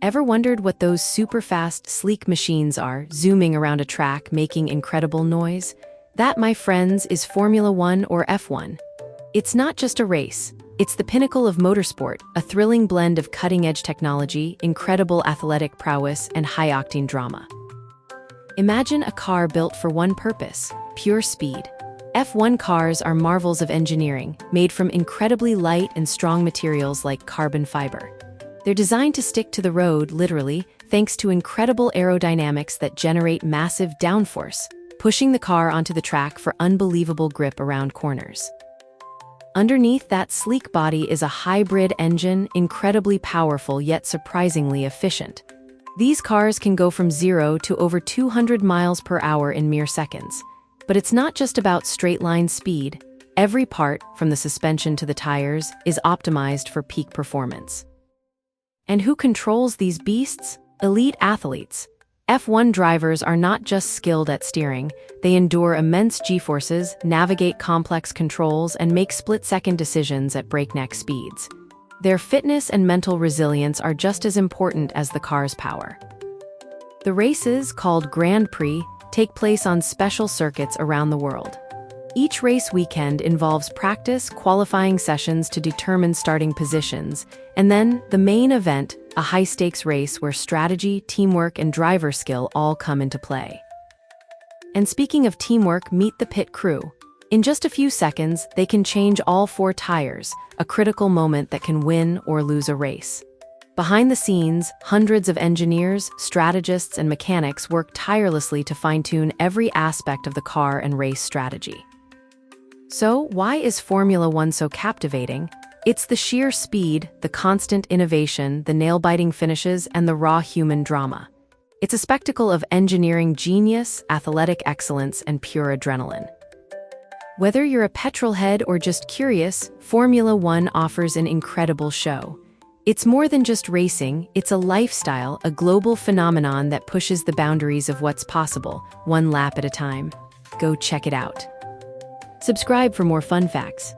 Ever wondered what those super-fast, sleek machines are, zooming around a track, making incredible noise? That, my friends, is Formula One or F1. It's not just a race. It's the pinnacle of motorsport, a thrilling blend of cutting-edge technology, incredible athletic prowess, and high-octane drama. Imagine a car built for one purpose: pure speed. F1 cars are marvels of engineering, made from incredibly light and strong materials like carbon fiber. They're designed to stick to the road, literally, thanks to incredible aerodynamics that generate massive downforce, pushing the car onto the track for unbelievable grip around corners. Underneath that sleek body is a hybrid engine, incredibly powerful yet surprisingly efficient. These cars can go from 0 to over 200 miles per hour in mere seconds. But it's not just about straight-line speed. Every part, from the suspension to the tires, is optimized for peak performance. And who controls these beasts? Elite athletes. F1 drivers are not just skilled at steering. They endure immense G-forces, navigate complex controls, and make split-second decisions at breakneck speeds. Their fitness and mental resilience are just as important as the car's power. The races, called Grand Prix, take place on special circuits around the world. Each race weekend involves practice, qualifying sessions to determine starting positions, and then the main event, a high-stakes race where strategy, teamwork, and driver skill all come into play. And speaking of teamwork, meet the pit crew. In just a few seconds, they can change all 4 tires, a critical moment that can win or lose a race. Behind the scenes, hundreds of engineers, strategists, and mechanics work tirelessly to fine-tune every aspect of the car and race strategy. So, why is Formula One so captivating? It's the sheer speed, the constant innovation, the nail-biting finishes, and the raw human drama. It's a spectacle of engineering genius, athletic excellence, and pure adrenaline. Whether you're a petrolhead or just curious, Formula One offers an incredible show. It's more than just racing, it's a lifestyle, a global phenomenon that pushes the boundaries of what's possible, one lap at a time. Go check it out. Subscribe for more fun facts.